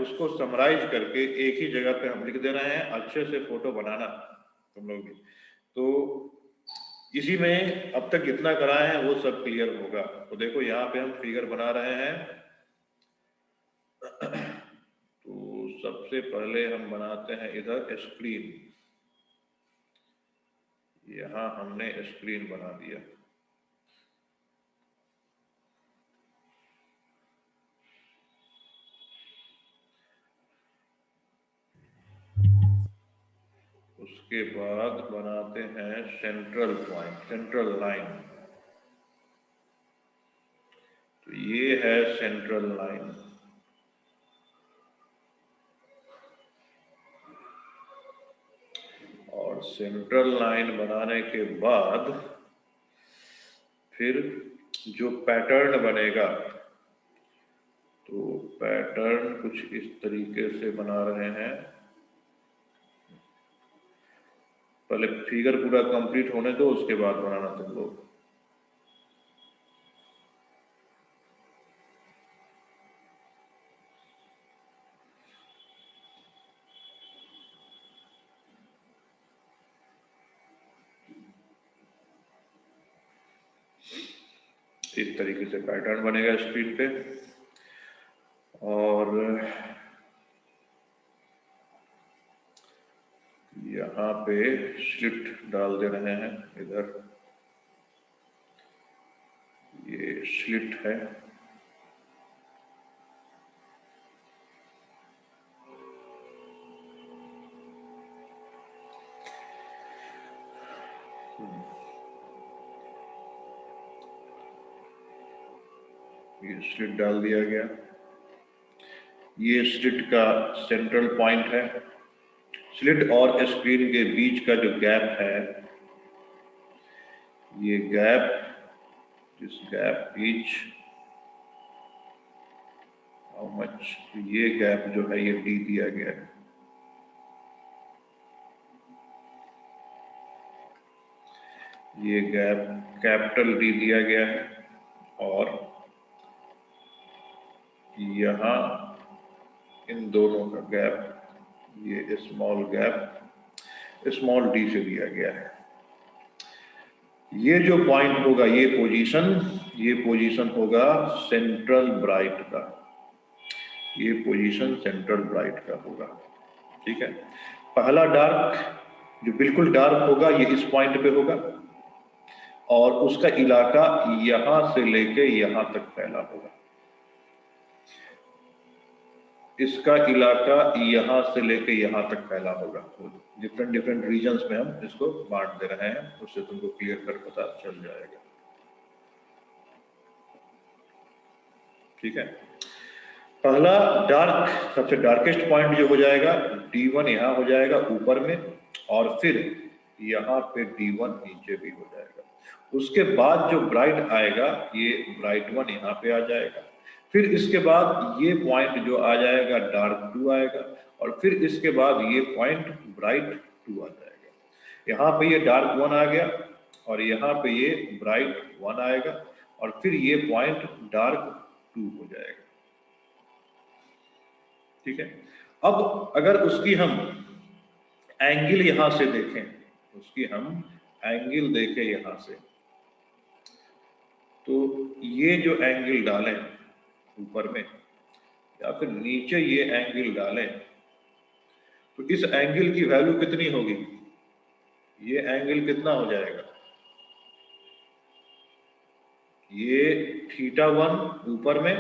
उसको समराइज करके एक ही जगह पे हम लिख दे रहे हैं, अच्छे से फोटो बनाना तुम लोग भी। तो इसी में अब तक जितना कराए हैं वो सब क्लियर होगा। तो देखो यहाँ पे हम फिगर बना रहे हैं। तो सबसे पहले हम बनाते हैं इधर स्क्रीन। यहाँ हमने स्क्रीन बना दिया। उसके बाद बनाते हैं सेंट्रल पॉइंट, सेंट्रल लाइन। तो ये है सेंट्रल लाइन। और सेंट्रल लाइन बनाने के बाद फिर जो पैटर्न बनेगा, तो पैटर्न कुछ इस तरीके से बना रहे हैं। पहले फिगर पूरा कंप्लीट होने दो, उसके बाद बनाना तुम लोग। इस तरीके से पैटर्न बनेगा स्क्रीन पे। और यहाँ पे स्लिट डाल दे रहे हैं। इधर ये स्लिट है। ये स्लिट डाल दिया गया। ये स्लिट का सेंट्रल पॉइंट है। स्लिट और स्क्रीन के बीच का जो गैप है, ये gap, this gap is how much, ये गैप जो है ये डी दिया गया है। ये गैप कैपिटल डी दिया गया है। और यहाँ इन दोनों का गैप, ये स्मॉल गैप स्मॉल डी से दिया गया है। ये जो पॉइंट होगा, ये पोजीशन होगा सेंट्रल ब्राइट का। ये पोजीशन सेंट्रल ब्राइट का होगा। ठीक है। पहला डार्क जो बिल्कुल डार्क होगा ये इस पॉइंट पे होगा, और उसका इलाका यहां से लेके यहां तक फैला होगा। इसका इलाका यहां से लेके यहां तक फैला होगा। तो डिफरेंट रीजन्स में हम इसको बांट दे रहे हैं, उससे तुमको क्लियर कर पता चल जाएगा। ठीक है। पहला डार्क, सबसे डार्केस्ट पॉइंट जो हो जाएगा D1 यहाँ हो जाएगा ऊपर में, और फिर यहाँ पे D1 नीचे भी हो जाएगा। उसके बाद जो ब्राइट आएगा, ये ब्राइट 1 यहाँ पे आ जाएगा। फिर इसके बाद ये पॉइंट जो आ जाएगा डार्क 2 आएगा, और फिर इसके बाद ये पॉइंट ब्राइट 2 आ जाएगा। यहाँ पे ये डार्क 1 आ गया, और यहाँ पे ये ब्राइट 1 आएगा, और फिर ये पॉइंट डार्क 2 हो जाएगा। ठीक है। अब अगर उसकी हम एंगल यहां से देखें, उसकी हम एंगल देखें यहां से, तो ये जो एंगल डालें ऊपर में या फिर नीचे ये एंगल डालें, तो इस एंगल की वैल्यू कितनी होगी? ये एंगल कितना हो जाएगा? ये θ1 ऊपर में,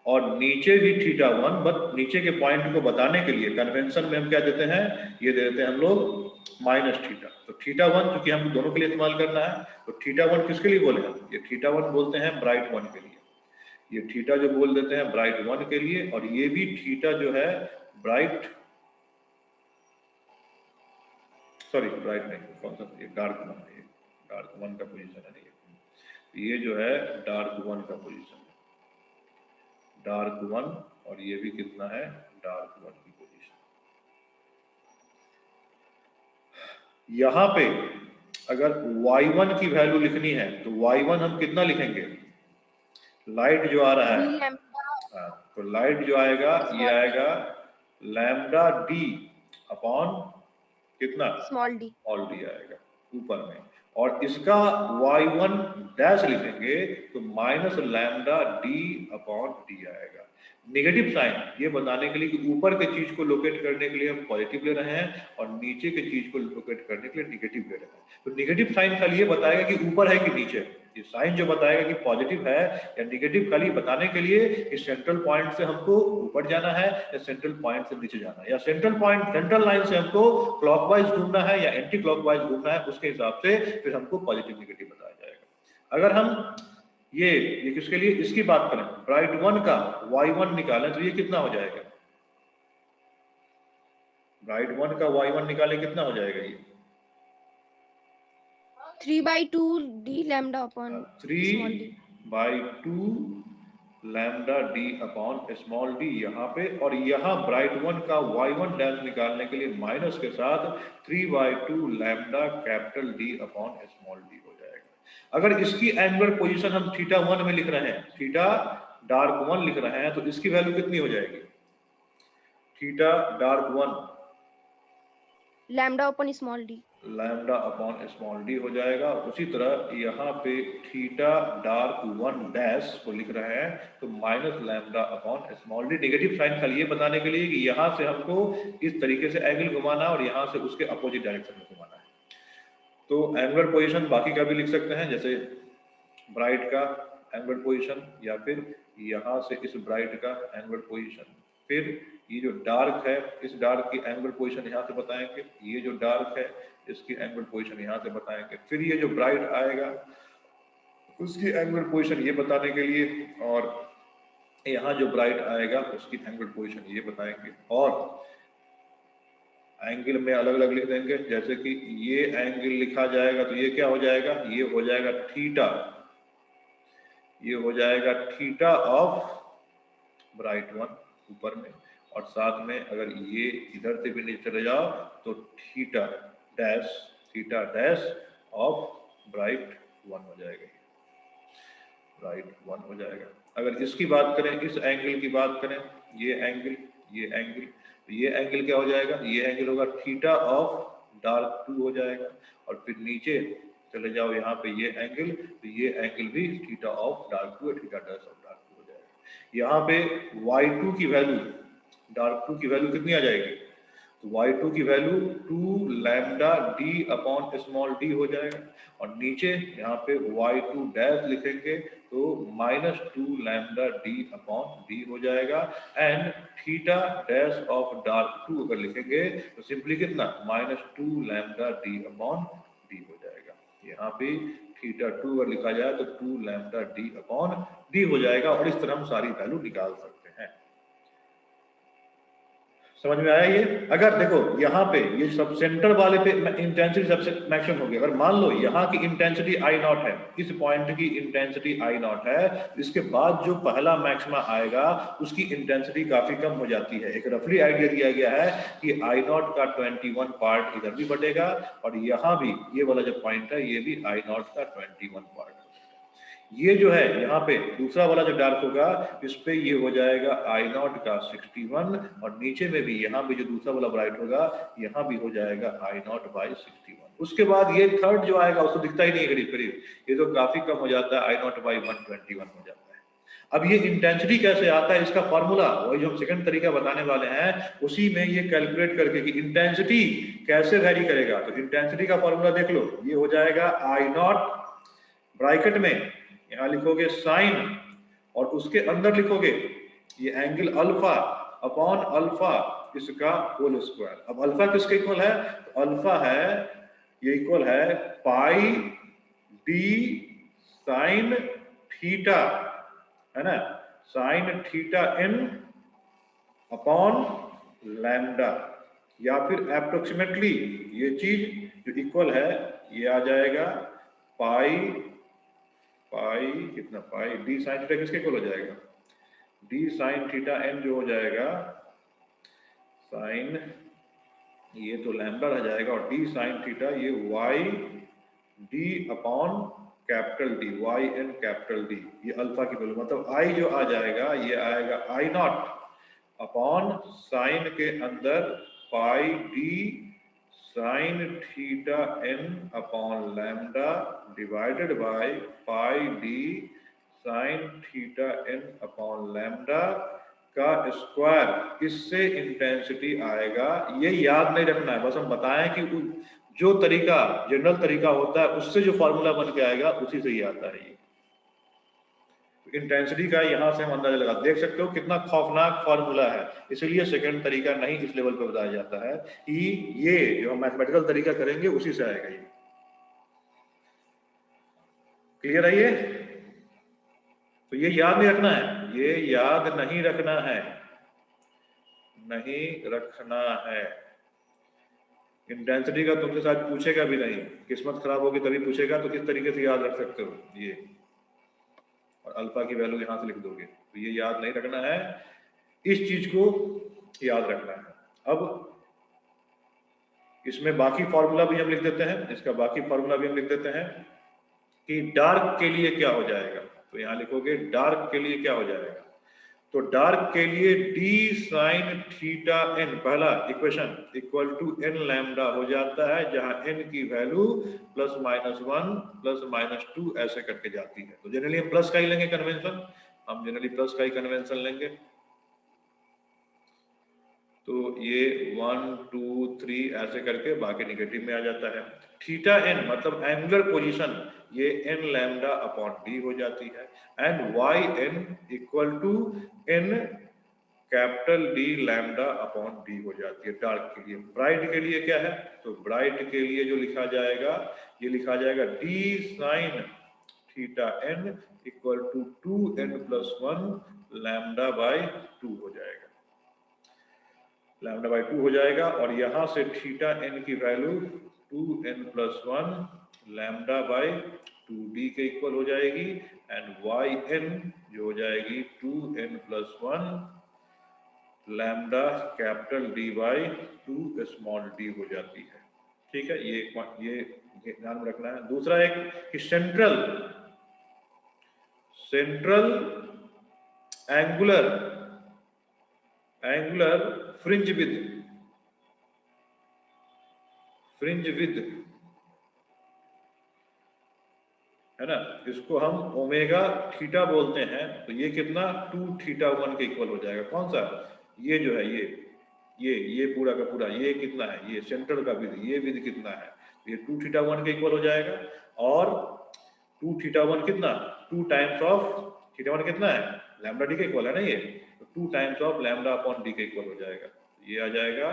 और नीचे भी θ1, बट नीचे के पॉइंट को बताने के लिए कन्वेंशन में हम क्या देते हैं, ये दे देते हैं हम लोग -θ। तो θ1 चूंकि हम दोनों के लिए इस्तेमाल करना है, तो θ1 किसके लिए बोले हम? ये θ1 बोलते हैं ब्राइट 1 के लिए। ये θ जो बोल देते हैं ब्राइट 1 के लिए, और ये भी θ जो है ब्राइट, सॉरी ब्राइट नहीं, कौन सा, ये डार्क 1 है। डार्क 1 का पोजीशन है। ये जो है डार्क 1 का पोजीशन है, डार्क 1, और ये भी कितना है? डार्क 1 की पोजीशन। यहां पे अगर y1 की वैल्यू लिखनी है, तो y1 हम कितना लिखेंगे? लाइट जो आ रहा है, हाँ, तो तो लाइट जो आएगा ये Small d. आएगा लैम्डा डी अपॉन कितना, Small d. ऑल डी आएगा ऊपर में, और इसका y1 डैश लिखेंगे तो minus lambda D upon D आएगा। नेगेटिव साइन ये बताने के लिए कि ऊपर के चीज को लोकेट करने के लिए हम पॉजिटिव ले रहे हैं और नीचे के चीज को लोकेट करने के लिए नेगेटिव ले रहे हैं। तो नेगेटिव साइन खाली ये बताएगा कि ऊपर है कि नीचे है। ये साइन जो बताएगा कि पॉजिटिव है या नेगेटिव, खाली बताने के लिए कि सेंट्रल पॉइंट से हमको ऊपर जाना है या सेंट्रल पॉइंट से नीचे जाना है, या सेंट्रल पॉइंट सेंट्रल लाइन से हमको क्लॉकवाइज घूमना है या एंटी क्लॉकवाइज घूमना है, उसके हिसाब से फिर हमको पॉजिटिव नेगेटिव बताया जाएगा। अगर हम ये किसके लिए, इसकी बात करें, ब्राइट वन का y1 निकालें तो ये कितना हो जाएगा, ब्राइट वन का y1 निकालें कितना हो जाएगा, ये 3/2 d lambda upon small d. 3/2 lambda D upon small D यहाँ पे, और यहाँ ब्राइट वन का y1 डैश निकालने के लिए माइनस के साथ 3/2 lambda capital D upon small D हो जाएगा। अगर इसकी एंगुलर पोजीशन हम थीटा 1 में लिख रहे हैं, थीटा डार्क 1 लिख रहे हैं, तो इसकी वैल्यू कितनी हो जाएगी, theta dark 1 lambda upon small d. Lambda upon small D हो जाएगा। उसी तरह यहाँ पे थीटा डार्क 1 डैश को लिख रहे हैं तो minus lambda upon small D. Negative sign खाली ये बताने के लिए कि यहाँ से हमको इस तरीके से एंगल घुमाना और यहाँ से उसके अपोजिट डायरेक्शन में घुमाना है। तो एंगुलर पोजीशन बाकी का भी लिख सकते हैं, जैसे ब्राइट का एंगुलर पोजीशन, या फिर यहाँ से इस ब्राइट का एंगुलर पोजीशन, फिर ये जो डार्क है इस डार्क की एंगुलर पोजीशन यहाँ से बताएंगे, ये जो डार्क है इसकी एंगुलर पोजीशन यहाँ से बताएंगे, फिर ये जो ब्राइट आएगा उसकी एंगुलर पोजीशन ये बताने के लिए, और यहाँ जो ब्राइट आएगा उसकी एंगुलर पोजीशन ये बताएंगे, और एंगल में अलग अलग लिख देंगे। जैसे कि ये एंगल लिखा जाएगा तो ये क्या हो जाएगा, ये हो जाएगा थीटा, ये हो जाएगा थीटा ऑफ ब्राइट वन ऊपर में, और साथ में अगर ये इधर से भी नीचे चले जाओ तो theta dash of bright one हो जाएगा, ब्राइट वन हो जाएगा। अगर इसकी बात करें, इस एंगल की बात करें, ये एंगल तो ये एंगल क्या हो जाएगा, ये एंगल होगा थीटा ऑफ डार्क 2 हो जाएगा, और फिर नीचे चले जाओ यहाँ पे ये एंगल, तो ये एंगल भी theta of dark 2 theta dash of dark 2 हो जाएगा। यहाँ पे y2 की वैल्यू, डार्क 2 की वैल्यू कितनी आ जाएगी, तो y2 की value 2 lambda D upon small D हो जाएगा, और नीचे यहाँ पे y2 डैश लिखेंगे तो -2 लैम्डा डी अपॉन डी हो जाएगा, and theta dash of dark 2 अगर लिखेंगे तो सिंपली कितना, -2 लैम्डा डी अपॉन डी हो जाएगा। यहाँ पे थीटा 2 अगर लिखा जाए तो 2 लैम्डा डी अपॉन डी हो जाएगा, और इस तरह हम सारी वैल्यू निकाल सकते हैं। समझ में आया ये? अगर देखो यहाँ पे ये सब सेंटर वाले पे इंटेंसिटी सबसे मैक्सिमम होगी। अगर मान लो यहाँ की इंटेंसिटी आई नॉट है, इस पॉइंट की इंटेंसिटी आई नॉट है, इसके बाद जो पहला मैक्सिमा आएगा उसकी इंटेंसिटी काफी कम हो जाती है। एक रफली आइडिया दिया गया है कि आई नॉट का 21 पार्ट इधर भी बढ़ेगा, और यहाँ भी ये वाला जो पॉइंट है ये भी आई नॉट का 21 पार्ट। ये जो है यहाँ पे दूसरा वाला जो डार्क होगा इस पे ये हो जाएगा आई नॉट का 61, और नीचे में भी यहाँ पे जो दूसरा वाला ब्राइट होगा यहाँ भी हो जाएगा आई नॉट बाई 61। उसके बाद ये थर्ड जो आएगा उसको दिखता ही नहीं है करीब करीब, ये तो काफी कम हो जाता है, आई नॉट बाई 121 हो जाता है। अब ये इंटेंसिटी कैसे आता है, इसका फॉर्मूला वही जो हम सेकंड तरीका बताने वाले हैं उसी में ये कैलकुलेट करके कि इंटेंसिटी कैसे वेरी करेगा। तो इंटेंसिटी का फॉर्मूला देख लो, ये हो जाएगा आई नॉट, ब्रैकेट में यहाँ लिखोगे साइन, और उसके अंदर लिखोगे ये एंगल अल्फा अपॉन अल्फा इसका होल स्क्वायर। अब अल्फा किसके इक्वल है, तो अल्फा है ये इक्वल है पाई डी साइन थीटा, है ना, sine theta in upon lambda, या फिर अप्रोक्सीमेटली ये चीज जो इक्वल है ये आ जाएगा पाई कितना, पाई डी साइन थीटा किसके इक्वल हो जाएगा, डी साइन थीटा एन जो हो जाएगा साइन, ये तो लैम्डा रह जाएगा, और डी साइन थीटा ये Y D upon capital D, Y N capital D, ये अल्फा की वैल्यू, मतलब आई जो आ जाएगा ये आएगा आई नॉट अपॉन साइन के अंदर pi D sine theta N upon lambda divided by pi D sine theta N upon lambda का स्क्वायर। इससे इंटेंसिटी आएगा। ये याद नहीं रखना है, बस हम बताएं कि जो तरीका जनरल तरीका होता है उससे जो फॉर्मूला बन के आएगा उसी से ही आता है। ये इंटेंसिटी का यहां से हम अंदाजा लगा देख सकते हो कितना खौफनाक फॉर्मूला है। इसलिए सेकंड तरीका नहीं इस लेवल पर बताया जाता है कि ये जो हम मैथमेटिकल तरीका करेंगे उसी से आएगा। ये क्लियर है? ये तो ये याद नहीं रखना है, ये याद नहीं रखना है, नहीं रखना है। इंटेंसिटी का तुमसे शायद पूछेगा भी नहीं, किस्मत खराब होगी तभी पूछेगा, तो इस तरीके से याद रख सकते हो ये, और अल्फा की वैल्यू यहां से लिख दोगे। तो ये याद नहीं रखना है, इस चीज को याद रखना है। अब इसमें बाकी फॉर्मूला भी हम लिख देते हैं, इसका बाकी फॉर्मूला भी हम लिख देते हैं कि डार्क के लिए क्या हो जाएगा। तो यहां लिखोगे डार्क के लिए क्या हो जाएगा। तो डार्क के लिए डी साइन थीटा एन, पहला equation equal to N lambda हो जाता है, जहां एन की वैल्यू +-1 +-2 ऐसे करके जाती है। तो जनरली हम प्लस का ही लेंगे कन्वेंशन, हम जनरली प्लस का ही कन्वेंशन लेंगे। तो ये 1 2 3 ऐसे करके बाकी नेगेटिव में आ जाता है। थीटा एन मतलब एंगुलर पोजीशन, ये एन लैम्डा अपॉन डी हो जाती है, and Y N equal to N capital D lambda upon D हो जाती है डार्क के लिए। ब्राइट के लिए क्या है, तो ब्राइट के लिए जो लिखा जाएगा ये लिखा जाएगा D sine theta N equal to 2n+1 lambda by 2 हो जाएगा, लैम्डा बाई 2 हो जाएगा। और यहां से थीटा एन की value 2n+1 lambda by 2d के इक्वल हो जाएगी, एंड वाई एन जो हो जाएगी 2n+1 lambda capital D by 2 small D हो जाती है। ठीक है, ये ध्यान में रखना है। दूसरा एक कि सेंट्रल एंगुलर फ्रिंज विद है ना, इसको हम ओमेगा थीटा बोलते हैं। तो ये कितना 2θ1 के इक्वल हो जाएगा। कौन सा, ये जो है ये पूरा का पूरा ये कितना है, ये सेंटर का विद, ये विद कितना है, ये 2θ1 के इक्वल हो जाएगा। और 2θ1 कितना 2 टाइम्स ऑफ θ1 कितना है लैम्डा डी के इक्वल है ना, ये तो 2 times of lambda upon D के इक्वल हो जाएगा। ये आ जाएगा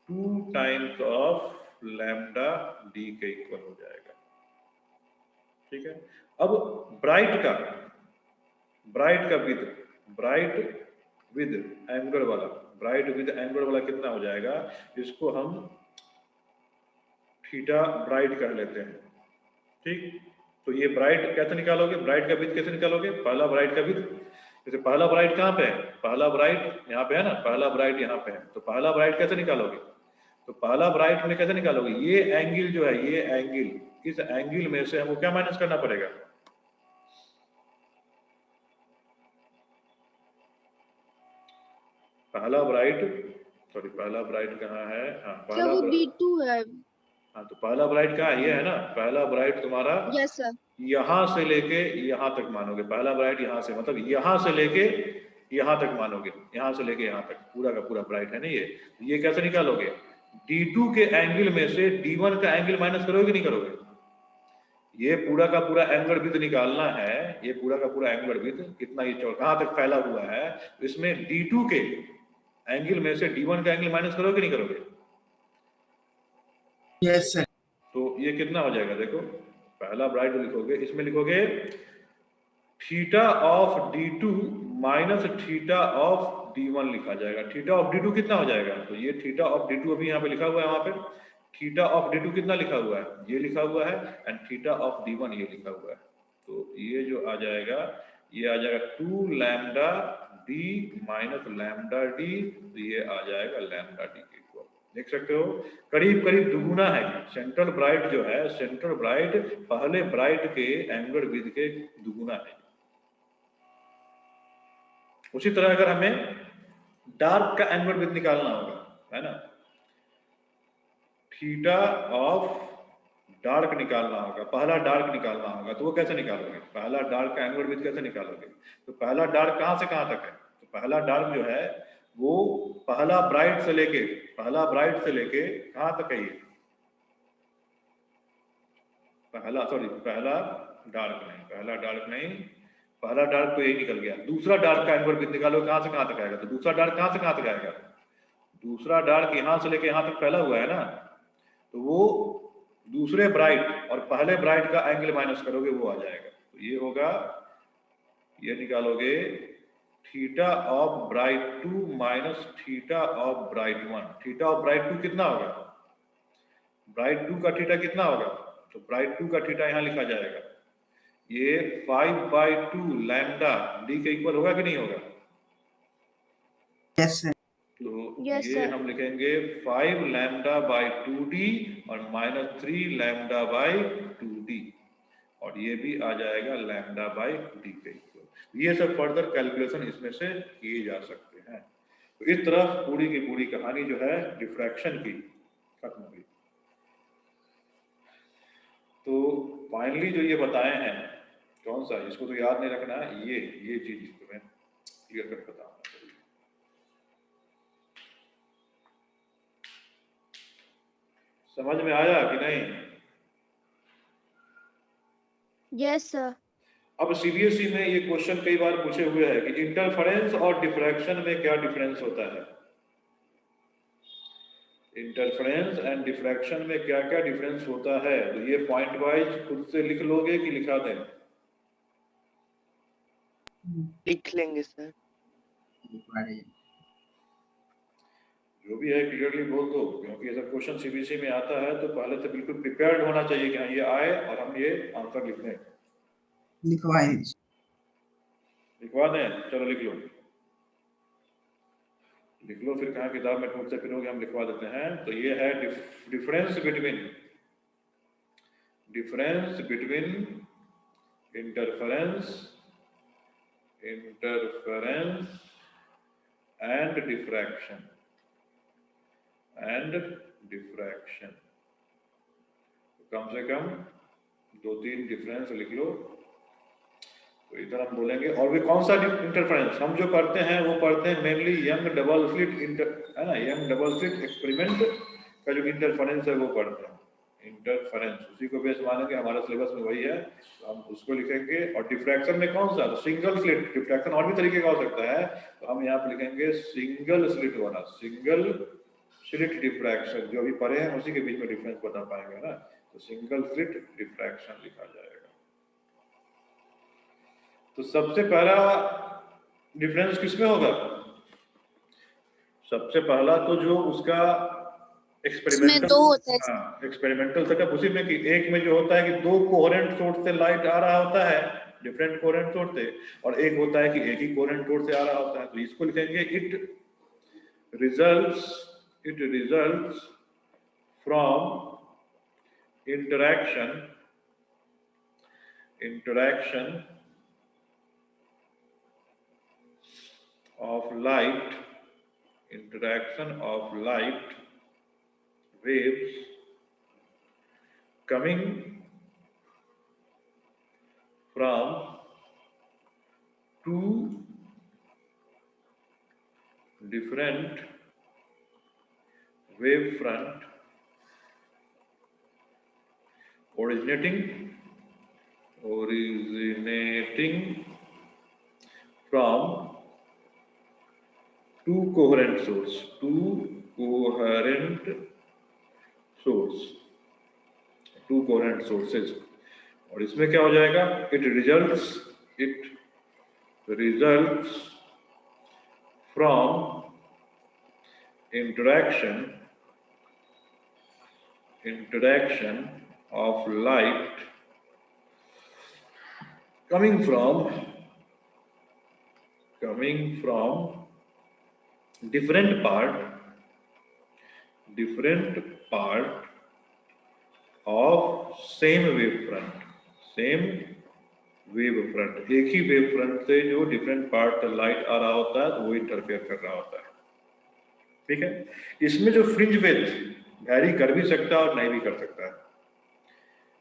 2 टाइम्स ऑफ लैम्डा डी के इक्वल हो जाएगा। ठीक है, अब ब्राइट विद एंगुलर वाला कितना हो जाएगा, इसको हम थीटा ब्राइट कर लेते हैं। ठीक, तो ये ब्राइट कैसे निकालोगे, ब्राइट का विद कैसे निकालोगे, पहला ब्राइट का विद, जैसे पहला ब्राइट कहाँ पे है, पहला ब्राइट यहाँ पे है ना, पहला ब्राइट यहाँ पे है, तो पहला ब्राइट कैसे निकालोगे, तो पहला ब्राइट में कैसे निकालोगे, ये एंगल जो है, ये एंगल, इस एंगल में से हमको क्या माइनस करना पड़ेगा, पहला ब्राइट कहाँ है, हाँ पहला D2 है। हाँ, तो पहला ब्राइट कहाँ है, ये है ना, पहला ब्राइट तुम्हारा यस सर। यहां से लेके यहां तक मानोगे, पहला ब्राइट यहां से, मतलब यहां से लेके यहां तक मानोगे, यहां से लेके यहां तक पूरा का पूरा ब्राइट है ना ये कैसे निकालोगे, D2 के एंगल में से D1 का एंगल माइनस करोगे कि नहीं करोगे, ये पूरा का पूरा एंगुलर विड्थ निकालना है, ये पूरा का पूरा एंगुलर विड्थ कितना ये चौड़ कहां तक फैला हुआ है, तो इसमें D2 के एंगल में से D1 का एंगल माइनस करोगे कि नहीं करोगे, यस सर। तो ये कितना हो जाएगा, देखो पहला ब्राइट लिखोगे, इसमें लिखोगे theta of D2 minus theta of D1 लिखा जाएगा। थीटा ऑफ D2 कितना हो जाएगा, तो ये थीटा ऑफ D2 अभी यहाँ पे लिखा हुआ है, वहां पे थीटा ऑफ D2 कितना लिखा हुआ है, ये लिखा हुआ है, एंड थीटा ऑफ D1 ये लिखा हुआ है। तो ये जो आ जाएगा, ये आ जाएगा 2 lambda D minus lambda D, तो ये आ जाएगा लैम्डा D के इक्वल। देख सकते हो करीब करीब दुगुना है। सेंट्रल ब्राइट जो है, सेंट्रल ब्राइट पहले ब्राइट के एंगुलर विड्थ के दुगुना है। उसी तरह अगर हमें डार्क का एंगुलर विड्थ निकालना होगा, है ना, थीटा ऑफ डार्क निकालना होगा, पहला डार्क निकालना होगा, तो वो कैसे निकालोगे? पहला डार्क का एंगुलर विड्थ कैसे निकालोगे? तो पहला डार्क कहां से कहां तक है? तो पहला डार्क जो है वो पहला ब्राइट से लेके कहां तक है? ये पहला डार्क नहीं, पहला डार्क तो यही निकल गया। दूसरा डार्क का एंगुलर विड्थ निकालो, कहां से कहां तक आएगा? तो दूसरा डार्क कहां से कहां तक आएगा? दूसरा डार्क यहां से लेके यहां तक फैला हुआ है ना, तो वो दूसरे ब्राइट और पहले ब्राइट का एंगल माइनस करोगे, वो आ जाएगा। तो ये होगा, ये निकालोगे theta of bright 2 minus theta of bright 1। Theta of bright 2 कितना होगा? ब्राइट 2 का थीटा कितना होगा? तो ब्राइट 2 का थीटा यहां लिखा जाएगा, ये 5/2 लैम्डा डी के इक्वल होगा कि नहीं होगा? Yes sir. तो Yes, ये sir. हम लिखेंगे 5 लैम्डा बाई 2d और माइनस 3 लैम्डा बाई 2d, और ये भी आ जाएगा लैम्डा बाई डी के इक्वल। ये सब फर्दर कैलकुलेशन इसमें से किए जा सकते हैं। तो इस तरह पूरी की पूरी कहानी जो है डिफ्रैक्शन की खत्म हुई। तो फाइनली जो ये बताए हैं, कौन सा, इसको तो याद नहीं रखना है, ये चीज तुम्हें क्लियर कर बताऊंगा। समझ में आया कि नहीं? Yes, sir. अब सीबीएसई में ये क्वेश्चन कई बार पूछे हुए हैं कि इंटरफेरेंस और डिफ्रैक्शन में क्या डिफरेंस होता है? इंटरफेरेंस एंड डिफ्रैक्शन में क्या क्या डिफरेंस होता है? तो ये पॉइंट वाइज खुद से लिख लोगे कि लिखा दें? लिख लेंगे सर। जो भी है क्लियरली बोल दो, क्योंकि ऐसा क्वेश्चन सीबीएसई में आता है तो पहले से बिल्कुल प्रिपेयर्ड होना चाहिए कि हाँ ये आए और हम ये आंसर लिख दें। लिखवा दीजिए। लिखवा दें, चलो लिख लो, फिर कहाँ किताब में ढूंढते फिरोगे, हम लिखवा देते हैं। तो ये है difference between interference and diffraction. कम से कम 2-3 डिफरेंस लिख लो। तो इधर हम बोलेंगे, और भी कौन सा इंटरफेरेंस हम जो पढ़ते हैं वो पढ़ते हैं मेनली यंग डबल स्लिट है ना, यंग डबल स्लिट एक्सपेरिमेंट का जो इंटरफेरेंस है वो पढ़ते हैं। इंटरफेरेंस उसी को बेस मानेंगे, हमारा सिलेबस में वही है, तो हम उसको लिखेंगे। और डिफ्रैक्शन में कौन सा? सिंगल स्लिट डिफ्रैक्शन और भी तरीके का हो सकता है, तो हम यहाँ पे लिखेंगे सिंगल स्लिट वाला, सिंगल स्लिट डिफ्रैक्शन। जो अभी पढ़े हैं उसी के बीच में डिफरेंस बता पाएंगे ना, तो सिंगल स्लिट डिफ्रैक्शन लिखा जाएगा। तो सबसे पहला डिफरेंस किसमें होगा? सबसे पहला तो जो उसका एक्सपेरिमेंटल, दो होता है। हाँ, एक्सपेरिमेंटल सेटअप उसी में कि एक में जो होता है कि 2 कोहेरेंट सोर्स से लाइट आ रहा होता है, डिफरेंट कोहेरेंट सोर्स से, और एक होता है कि एक ही कोहेरेंट सोर्स से आ रहा होता है। तो इसको लिखेंगे it results from interaction of light waves coming from 2 different wave front originating from 2 coherent sources। और इसमें क्या हो जाएगा? It results from interaction of light coming from different different part of same wave front, same wave front, एक ही wave front से जो different part light आ रहा होता है तो वो इंटरफेयर कर रहा होता है। ठीक है, इसमें जो फ्रिंज विड्थ वैरी कर भी सकता है और नहीं भी कर सकता है।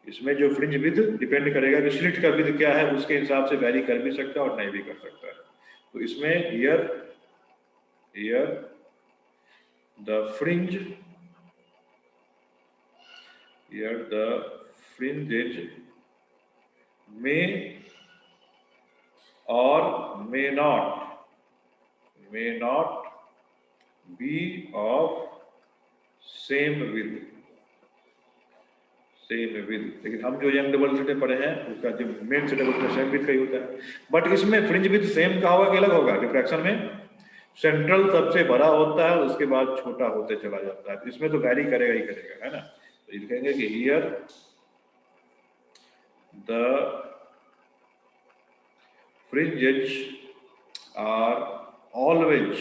इसमें जो फ्रिंज विड्थ डिपेंड करेगा कि स्लिट का विड्थ क्या है, उसके हिसाब से वैरी कर भी सकता है और नहीं भी कर सकता है। तो इसमें here the fringes may or may not be of same width, लेकिन हम जो यंग डबल स्लिट में पढ़े हैं उसका जो मेन सेटअप उसमें सेम विड्थ का ही होता है। बट इसमें फ्रिंज विड्थ सेम का होगा कि अलग होगा? डिफ्रैक्शन में सेंट्रल सबसे बड़ा होता है, उसके बाद छोटा होते चला जाता है। इसमें तो वैरी करेगा ही करेगा, है ना। तो लिखेंगे कि here the fringes are always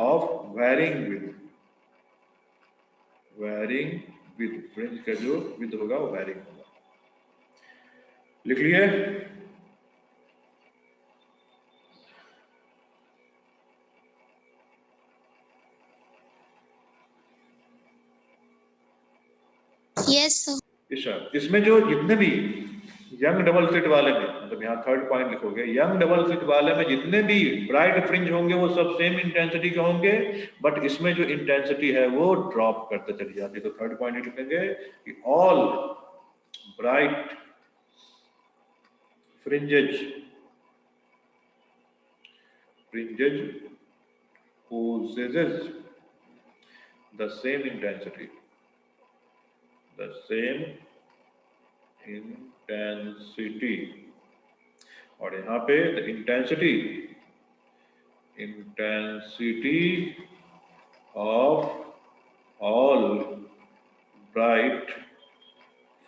of varying width, fringe का जो विड्थ होगा वो वैरिंग होगा। लिख लिए? Yes, sir. इसमें जो जितने भी यंग डबल स्लिट वाले में, मतलब यहाँ थर्ड पॉइंट लिखोगे, यंग डबल स्लिट वाले में जितने भी ब्राइट फ्रिंज होंगे वो सब सेम इंटेंसिटी के होंगे, बट इसमें जो इंटेंसिटी है वो ड्रॉप करते चली जाती है। तो थर्ड पॉइंट लिखेंगे कि all bright fringes possesses the same intensity, और यहाँ पे the intensity of all bright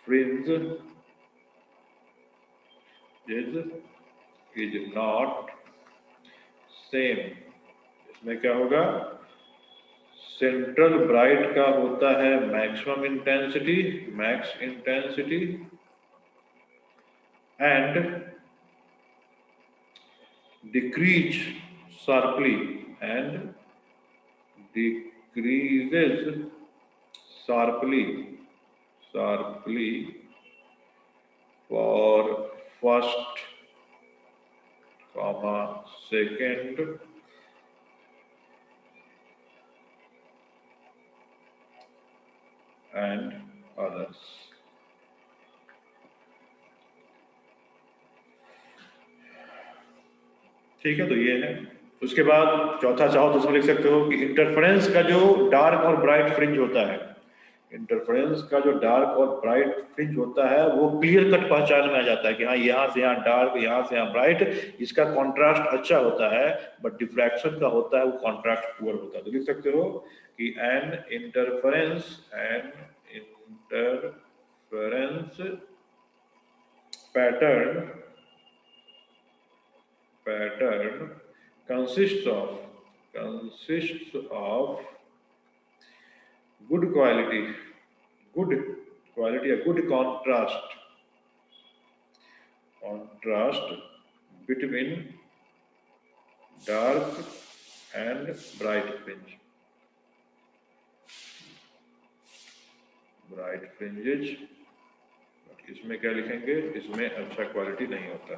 fringe is not same। इसमें क्या होगा? सेंट्रल ब्राइट का होता है maximum intensity, max intensity, and decrease sharply decreases sharply for first, second and others। ठीक है, तो ये है। उसके बाद चौथा चाहो तो उसमें लिख सकते हो कि इंटरफेरेंस का जो डार्क और ब्राइट फ्रिंज होता है, इंटरफेरेंस का जो डार्क और ब्राइट फ्रिंज होता है वो क्लियर कट पहचान में आ जाता है कि हाँ यहाँ से यहाँ डार्क, यहाँ से यहाँ ब्राइट, इसका कॉन्ट्रास्ट अच्छा होता है, बट डिफ्रैक्शन का होता है वो कॉन्ट्रास्ट पुअर होता है। तो लिख सकते हो कि an interference pattern consists of good quality or good contrast between dark and bright fringes। इसमें क्या लिखेंगे? इसमें अच्छा क्वालिटी नहीं होता।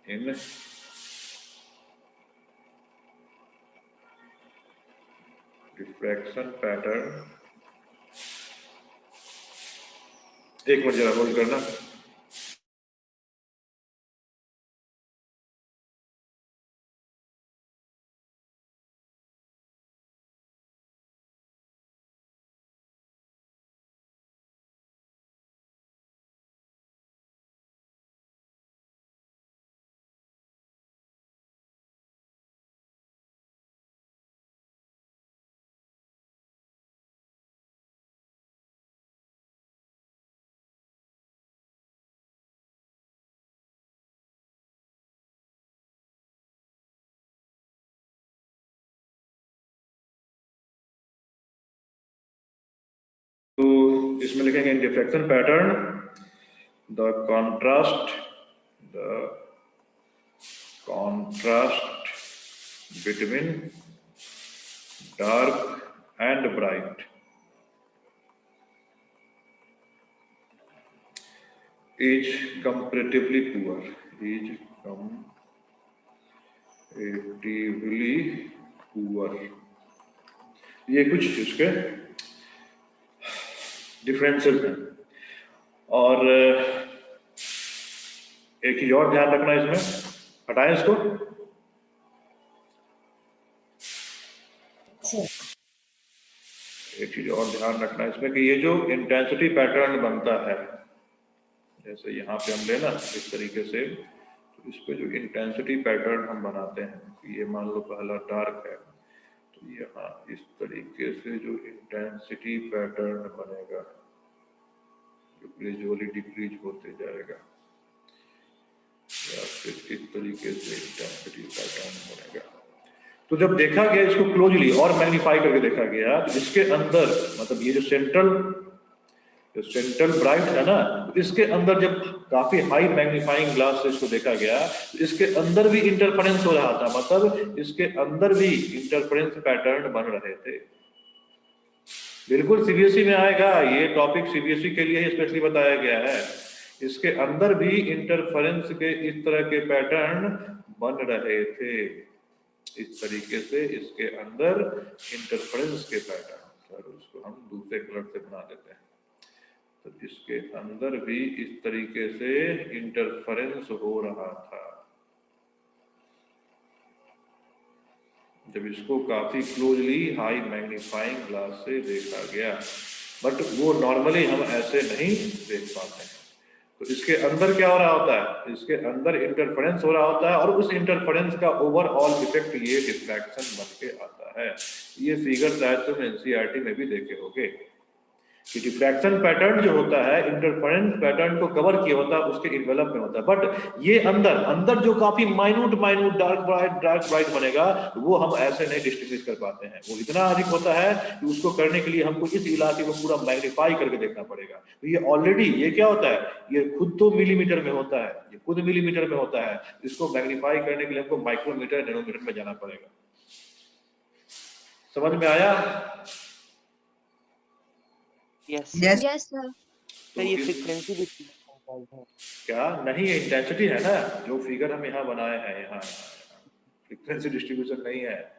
इन डिफ्रैक्शन पैटर्न, एक मिनट जरा होल्ड करना। इसमें लिखेंगे in diffraction pattern the contrast between dark and bright is comparatively poor. ये कुछ इसके डिफरेंसेस हैं। और एक चीज और ध्यान रखना इसमें, हटाएं इसको। एक चीज और ध्यान रखना इसमें कि ये जो इंटेंसिटी पैटर्न बनता है, जैसे यहाँ पे हम लेना इस तरीके से, तो इस पे जो इंटेंसिटी पैटर्न हम बनाते हैं, ये मान लो पहला डार्क है, तो यहाँ इस तरीके से जो इंटेंसिटी पैटर्न बनेगा जो ग्रेजुअली डिक्रीज होते जाएगा, या फिर इस तरीके से इंटेंसिटी पैटर्न बनेगा। तो जब देखा गया इसको क्लोजली और मैग्नीफाई करके देखा गया, तो इसके अंदर मतलब ये जो सेंट्रल ब्राइट है ना, तो इसके अंदर जब काफी हाई मैग्नीफाइंग ग्लास से इसको देखा गया, तो इसके अंदर भी इंटरफेरेंस हो रहा था, मतलब इसके अंदर भी इंटरफेरेंस पैटर्न बन रहे थे। बिल्कुल सीबीएसई में आएगा ये टॉपिक, सीबीएसई के लिए ही स्पेशली बताया गया है। इसके अंदर भी इंटरफेरेंस के इस तरह के पैटर्न बन रहे थे, इस तरीके से इसके अंदर इंटरफेरेंस के पैटर्न। सर उसको हम दूसरे कलर से बना देते हैं, तो इसके अंदर भी इस तरीके से इंटरफेरेंस हो रहा था जब इसको काफी क्लोजली हाई मैग्नीफाइंग ग्लास से देखा गया, बट वो नॉर्मली हम ऐसे नहीं देख पाते हैं। तो इसके अंदर क्या हो रहा होता है, इसके अंदर इंटरफेरेंस हो रहा होता है, और उस इंटरफेरेंस का ओवरऑल इफेक्ट ये डिफ्रैक्शन बन के आता है। ये फिगर शायद तुम एनसीईआरटी में भी देखे होंगे कि डिफ्रैक्शन पैटर्न जो होता है इंटरफेरेंस पैटर्न को कवर किया होता है, उसके इन्वेलप में होता है, बट ये अंदर जो काफी माइन्यूट डार्क ब्राइट बनेगा, वो हम ऐसे नहीं डिस्टिंग्विश कर पाते हैं। वो इतना अधिक होता है कि उसको करने के लिए हमको इस इलाके को पूरा मैग्नीफाई करके देखना पड़ेगा। तो ये ऑलरेडी ये क्या होता है, ये खुद तो मिलीमीटर में होता है, ये खुद मिलीमीटर में होता है, इसको मैग्नीफाई करने के लिए हमको माइक्रोमीटर नैनोमीटर में जाना पड़ेगा। समझ में आया? Yes yes sir. तो ये फ्रीक्वेंसी डिस्ट्रीब्यूशन है क्या नहीं, है इंटेंसिटी है ना, जो फिगर हम यहाँ बनाए हैं, यहाँ फ्रीक्वेंसी डिस्ट्रीब्यूशन नहीं है।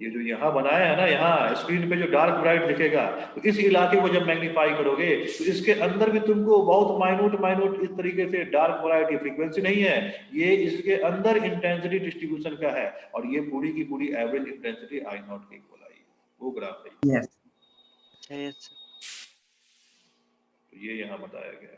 ये जो यहाँ बनाया है ना, यहाँ स्क्रीन पे जो डार्क ब्राइट दिखेगा, तो इस इलाके को जब मैग्नीफाई करोगे तो इसके अंदर भी तुमको बहुत माइन्यूट इस तरीके से डार्क ब्राइट, ये फ्रीक्वेंसी नहीं है, ये इसके अंदर इंटेंसिटी डिस्ट्रीब्यूशन का है, और ये पूरी की पूरी एवरेज इंटेंसिटी I0 के इक्वल आई, वो ग्राफ है। यस अच्छा यस तो ये यहाँ बताया गया है।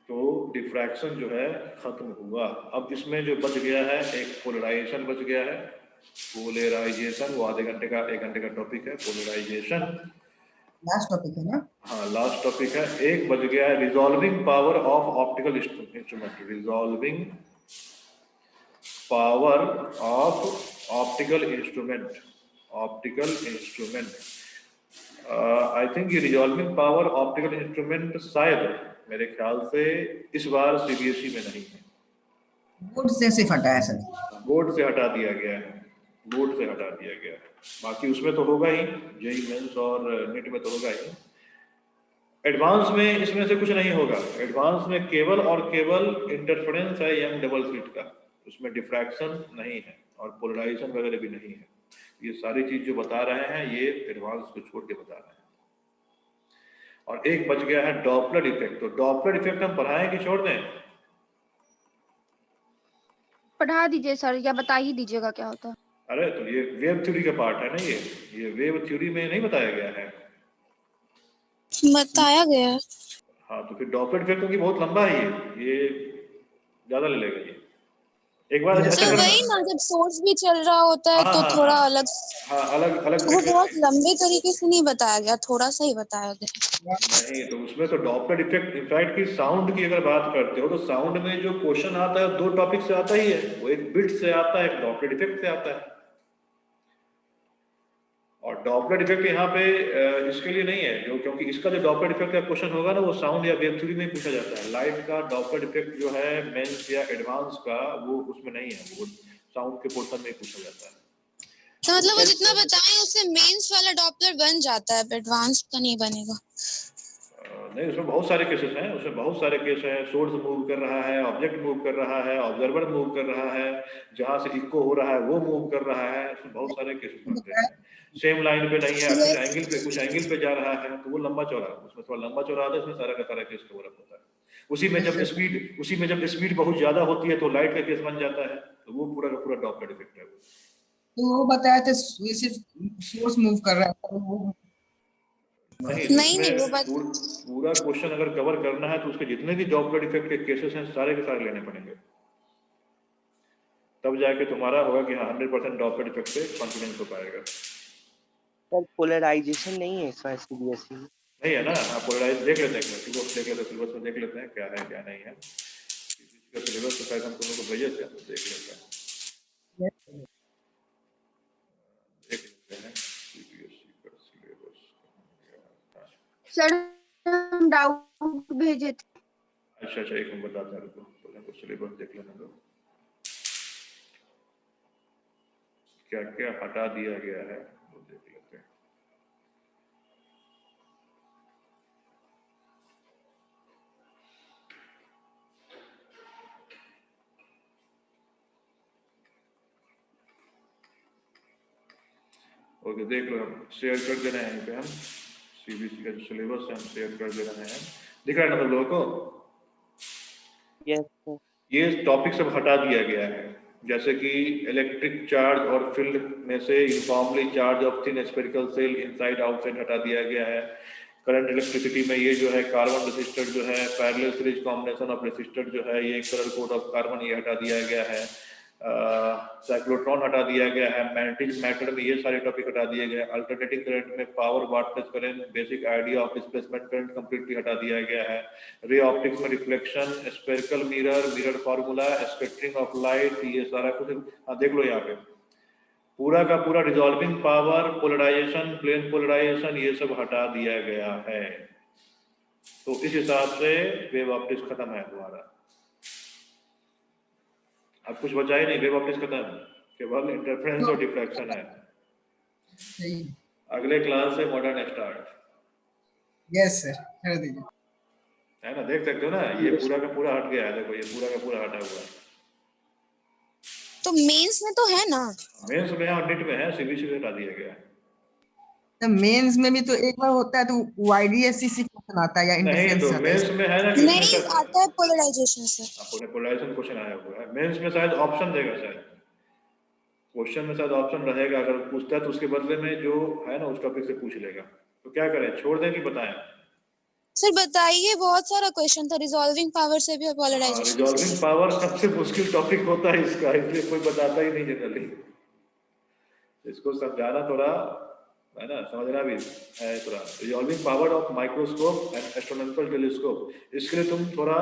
तो डिफ्रैक्शन जो है खत्म हुआ। अब इसमें जो बच गया है, एक पोलराइजेशन बच गया है। पोलराइजेशन वो आधे घंटे का 1 घंटे का टॉपिक है, पोलराइजेशन लास्ट टॉपिक है ना। हाँ लास्ट टॉपिक है। एक बच गया है resolving power of optical instrument. Resolving power of optical instrument. I think ये रिजॉल्विंग पावर ऑप्टिकल इंस्ट्रूमेंट शायद मेरे ख्याल से इस बार सीबीएसई में नहीं है, बोर्ड से सिर्फ हटाया सर, बोर्ड से हटा दिया गया है, बोर्ड से हटा दिया गया है। बाकी उसमें तो होगा ही, जेईई मेंस और नीट में तो होगा ही। एडवांस में इसमें से कुछ नहीं होगा। एडवांस में केवल और केवल इंटरफेरेंस है यंग डबल स्लिट का, उसमें डिफ्रैक्शन नहीं है और पोलराइजेशन वगैरह भी नहीं है। ये सारी चीज जो बता रहे हैं ये एडवांस को छोड़ के बता रहे हैं। और एक बच गया है डॉपलर इफेक्ट। तो डॉपलर इफेक्ट हम पढ़ाएं कि छोड़ दें? पढ़ा दीजिए सर, या बता ही दीजिएगा क्या होता है। अरे तो ये वेव थ्योरी का पार्ट है ना, ये वेव थ्योरी में नहीं बताया गया है, बताया गया है। हाँ तो फिर डॉपलर इफेक्ट क्योंकि बहुत लंबा है ये ज्यादा ले लेगा ये। एक बार ऐसा सर वही ना, जब सोर्स भी चल रहा होता है तो थोड़ा अलग, अलग वो बहुत लंबे तरीके से नहीं बताया गया, थोड़ा सा ही बताया गया। नहीं तो उसमें तो डॉपलर इफेक्ट इनफैक्ट की साउंड की अगर बात करते हो तो साउंड में जो क्वेश्चन आता है 2 टॉपिक से आता ही है, वो एक बिट से आता है, एक डॉपलर इफेक्ट से आता है। और डॉपलर इफेक्ट यहाँ पे इसके लिए नहीं है जो, क्योंकि इसका जो डॉपलर इफेक्ट का क्वेश्चन होगा ना वो साउंड या वेव थ्योरी में पूछा जाता है। लाइट का डॉपलर इफेक्ट जो है मेंस या एडवांस का वो उसमें नहीं है, वो साउंड के पोर्शन में पूछा जाता है। तो मतलब वो जितना बताएं उससे मेंस वाला डॉपलर बन जाता है, एडवांस का नहीं बनेगा। नहीं, उसमें बहुत सारे केसेस हैं, उसमें बहुत सारे केस हैं। सोर्स मूव कर रहा है, ऑब्जेक्ट मूव कर रहा है, ऑब्जर्वर मूव कर रहा है, जहां से इको हो रहा है वो मूव कर रहा है, उसमें बहुत सारे केसेस बनते हैं। सेम लाइन पे नहीं है, कुछ एंगल पे जा रहा है तो वो लंबा चौड़ा, उसमें थोड़ा लंबा चौड़ा आता है, इसमें सारा का सारा केस कवर अप होता है। उसी में जब स्पीड बहुत ज्यादा होती है तो लाइट का केस बन जाता है, तो वो पूरा का पूरा डॉपलर इफेक्ट है। तो वो बताया था ये सिर्फ सोर्स मूव कर रहा है, वो नहीं वो बात पूरा क्वेश्चन अगर कवर करना है तो उसके जितने भी डॉपलर इफेक्ट के केसेस हैं सारे के सारे लेने पड़ेंगे, तब जाके तुम्हारा होगा कि हाँ 100% डॉपलर इफेक्ट से कॉन्फिडेंस हो पाएगा। सर पोलराइजेशन नहीं है इसका सीबीएसई में? नहीं है ना? हाँ, पोलराइज देख लेते हैं, सिलेबस में देख लेते हैं क्या है क्या नहीं है। इसका सिलेबस तो शायद हम तुम लोग को भेजे थे, तो देख लेते हैं सीबीएसई का सिलेबस। सर हम डाउट भेजे थे। अच्छा, एक मिनट बताते हैं, रुको पहले हमको सिलेबस देख लेने दो, क्या क्या हटा दिया गया है वो देख लेते हैं। ओके, देख लो, हम शेयर कर दे रहे हैं यहाँ पे, हम सीबीएसई का जो सिलेबस है हम शेयर कर दे रहे हैं। दिख रहा है ना सब लोगों को? Yes sir. ये टॉपिक सब हटा दिया गया है, जैसे कि इलेक्ट्रिक चार्ज और फील्ड में से uniformly charge of thin spherical shell inside outside हटा दिया गया है। करंट इलेक्ट्रिसिटी में ये जो है कार्बन रेसिस्टर जो है, parallel series combination of resistor जो है, ये कलर कोड ऑफ कार्बन ये हटा दिया गया है। साइक्लोट्रॉन हटा दिया गया है। मैग्नेटिक मैटर में ये सारे टॉपिक हटा दिए गए। अल्टरनेटिंग करंट में power watt plus current, basic idea of displacement current completely हटा दिया गया है। रे ऑप्टिक्स में reflection, spherical mirror formula, spectrum of light, ये सारा कुछ देख लो यहाँ पे। पूरा का पूरा resolving power, polarisation, plane polarisation, ये सब हटा दिया गया है। तो इस हिसाब से वेव ऑप्टिक्स खत्म है तुम्हारा। अब कुछ बचा ही नहीं, वेव ऑप्टिक्स खत्म, केवल इंटरफेरेंस और डिफ्रैक्शन है। सही। अगले क्लास से मॉडर्न स्टार्ट। यस सर, कर दीजिए। है ना, देख सकते हो ना, ये पूरा का पूरा हट गया है, देखो ये पूरा का पूरा हटा हुआ है। तो मेंस में तो है ना? मेंस में और निट में है, सीबीएसई हटा दिया गया है। तो मेंस में भी तो एक बार होता है तो वाईडीएससी क्वेश्चन आता है या नहीं, इंटरफेरेंस तो आता है? मेंस में है ना कि नहीं आता है पोलराइजेशन से। आपने पोलराइजेशन क्वेश्चन आया हुआ है। मेंस में शायद ऑप्शन देगा, शायद क्वेश्चन में शायद ऑप्शन रहेगा, अगर पूछता है तो उसके बदले में जो है ना उस टॉपिक से पूछ लेगा। तो क्या करें, छोड़ दें कि बताएं? सर बताइए, बहुत सारा क्वेश्चन था रिजॉल्विंग पावर से भी और पोलराइजेशन से रिजॉल्विंग भी। पावर सबसे मुश्किल टॉपिक होता है इसका, इसलिए कोई बताता ही नहीं जनरली। इसको समझाना थोड़ा है ना, समझना भी है थोड़ा। Resolving power of microscope and astronomical telescope, इसके लिए तुम थोड़ा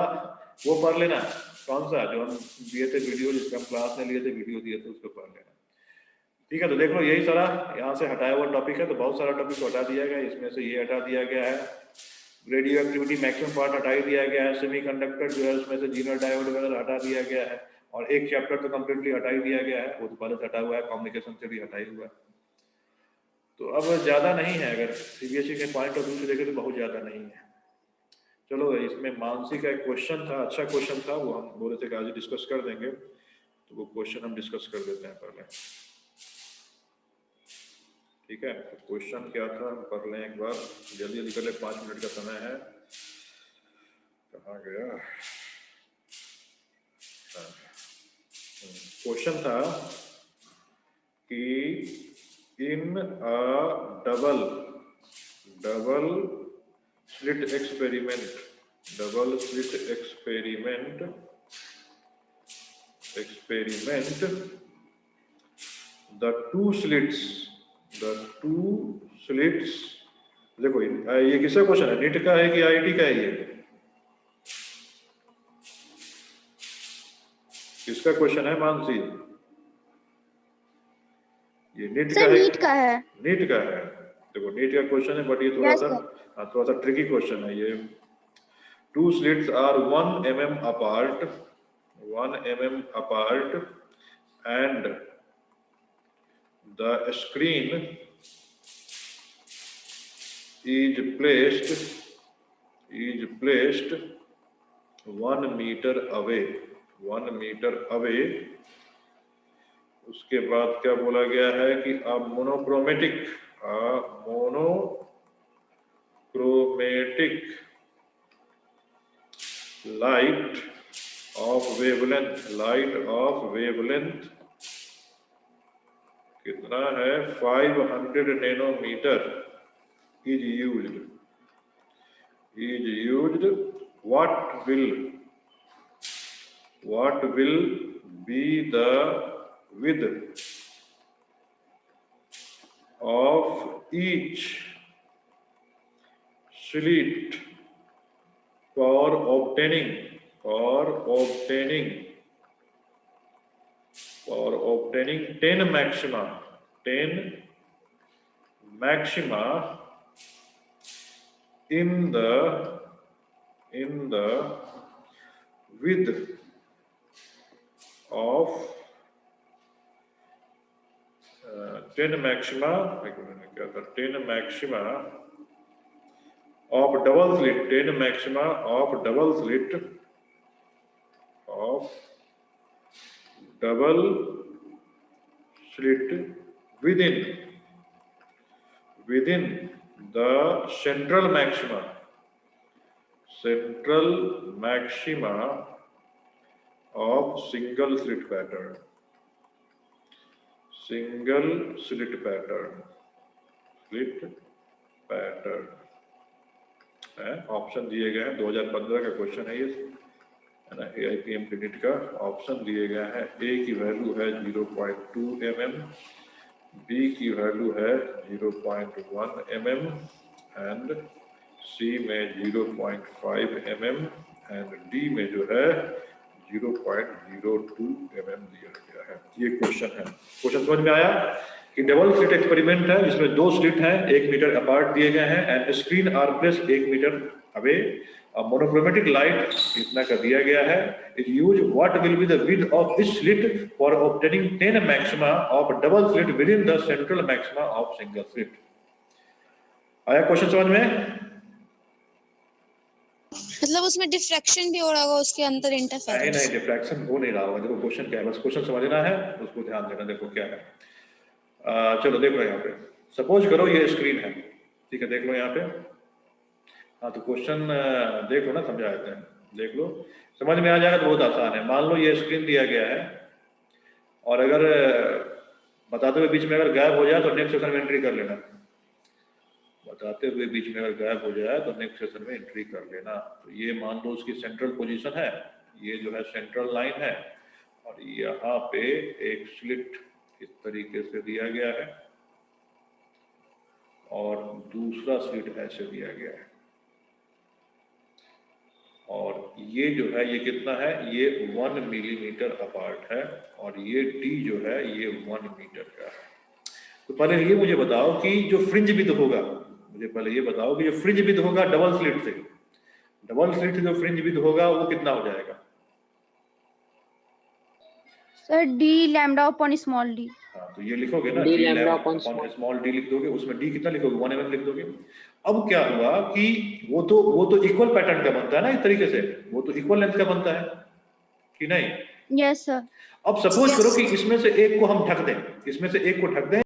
वो पढ़ लेना, कौन सा जो हम दिए थे वीडियो, जिसका हम क्लास में लिए थे वीडियो दिए थे, उसको पढ़ लेना। ठीक है, तो देख लो यही सारा यहाँ से हटाया हुआ टॉपिक है। तो बहुत सारा टॉपिक हटा दिया गया, इसमें से ये हटा दिया गया है। रेडियो एक्टिविटी मैक्सिमम पार्ट हटा ही दिया गया है। सेमीकंडक्टर जो है उसमें से जीनर डायोड वगैरह हटा दिया गया है। और एक चैप्टर तो कम्प्लीटली हटा ही दिया गया है, वो तो पहले से हटा हुआ है, कम्युनिकेशन से भी हटा ही हुआ है। तो अब ज़्यादा नहीं है, अगर सीबीएसई के पॉइंट ऑफ व्यू से देखें तो बहुत ज़्यादा नहीं है। चलो, इसमें मानसी का एक क्वेश्चन था, अच्छा क्वेश्चन था, वो हम बोले थे कि आज डिस्कस कर देंगे, तो वो क्वेश्चन हम डिस्कस कर देते हैं पहले। ठीक है, तो क्वेश्चन क्या था हम कर लें एक बार, जल्दी जल्दी कर ले, 5 मिनट का समय है। कहाँ गया? क्वेश्चन था कि in a double slit experiment the two slits देखो, ये किसका क्वेश्चन है, नीट का है कि आईटी का है? ये किसका क्वेश्चन है मानसी? ये नीट सर का है, नीट का है। नीट का है। देखो नीट का क्वेश्चन है, बट ये थोड़ा Yes, सा sir. थोड़ा सा ट्रिकी क्वेश्चन है ये। 2 slits are 1 mm apart, 1 mm apart, and the screen is placed 1 meter away, 1 meter away। उसके बाद क्या बोला गया है कि a monochromatic light of wavelength कितना है 500 nanometer is used। what will be the width of each slit for obtaining 10 maxima in the width of 10 maxima of double slit, 10 maxima of double slit within the central maxima of single slit pattern है। Option दिए गए हैं, 2015 का question है ये, है ना, AIPM credit का। ऑप्शन दिए गए हैं, ए की वैल्यू है 0.2 mm, बी की वैल्यू है 0.1 mm एंड सी में 0.5 mm एंड डी में जो है 0.02 mm दिया गया है। ये क्वेश्चन है। क्वेश्चन समझ में आया कि डबल स्लिट एक्सपेरिमेंट है जिसमें 2 स्लिट हैं 1 मीटर अपार्ट दिए गए हैं and screen are placed 1 metre away. Monochromatic light इतना का दिया गया है। It use what will be the width of this slit for obtaining 10 maxima of double slit within the central maxima of single slit. आया question समझ में? मतलब उसमें डिफ्रैक्शन भी हो रहा होगा उसके अंदर इंटरफेरेंस? नहीं, डिफ्रैक्शन हो नहीं रहा होगा। देखो क्वेश्चन क्या है, बस क्वेश्चन समझना है, उसको ध्यान देना। देखो क्या है, चलो देख लो यहाँ पे। सपोज करो ये स्क्रीन है, ठीक है, देख लो यहाँ पे। हाँ तो क्वेश्चन देख लो ना, समझा देते हैं, देख लो, समझ में आ जाएगा तो बहुत आसान है। मान लो ये स्क्रीन दिया गया है और अगर बताते हुए बीच में अगर गायब हो जाए तो नेक्स्ट सेशन में एंट्री कर लेना। बताते हुए बीच में अगर गायब हो जाए तो नेक्स्ट सेशन में एंट्री कर लेना। तो ये मान लो उसकी सेंट्रल पोजीशन है, ये जो है सेंट्रल लाइन है और यहाँ पे एक स्लिट इस तरीके से दिया गया है और दूसरा स्लिट ऐसे दिया गया है और ये जो है ये कितना है, ये 1 मिलीमीटर अपार्ट है और ये डी जो है ये 1 मीटर का है। तो पहले ये मुझे बताओ कि जो फ्रिंज विड्थ होगा, मुझे पहले ये बताओ कि जो फ्रिंज विड्थ होगा डबल स्लिट से, डबल स्लिट से जो फ्रिंज विड्थ होगा वो कितना हो जाएगा? Sir D lambda upon small D. हाँ तो ये लिखोगे ना, D D lambda lambda upon upon small D लिख दोगे, उसमें डी कितना लिखोगे? 1 mm लिख दोगे। अब क्या हुआ कि वो तो इक्वल पैटर्न का बनता है ना, इस तरीके से वो तो इक्वल लेंथ का बनता है कि नहीं? Yes sir. अब सपोज करो कि इसमें से एक को हम ढक दें, इसमें से एक को ढक दें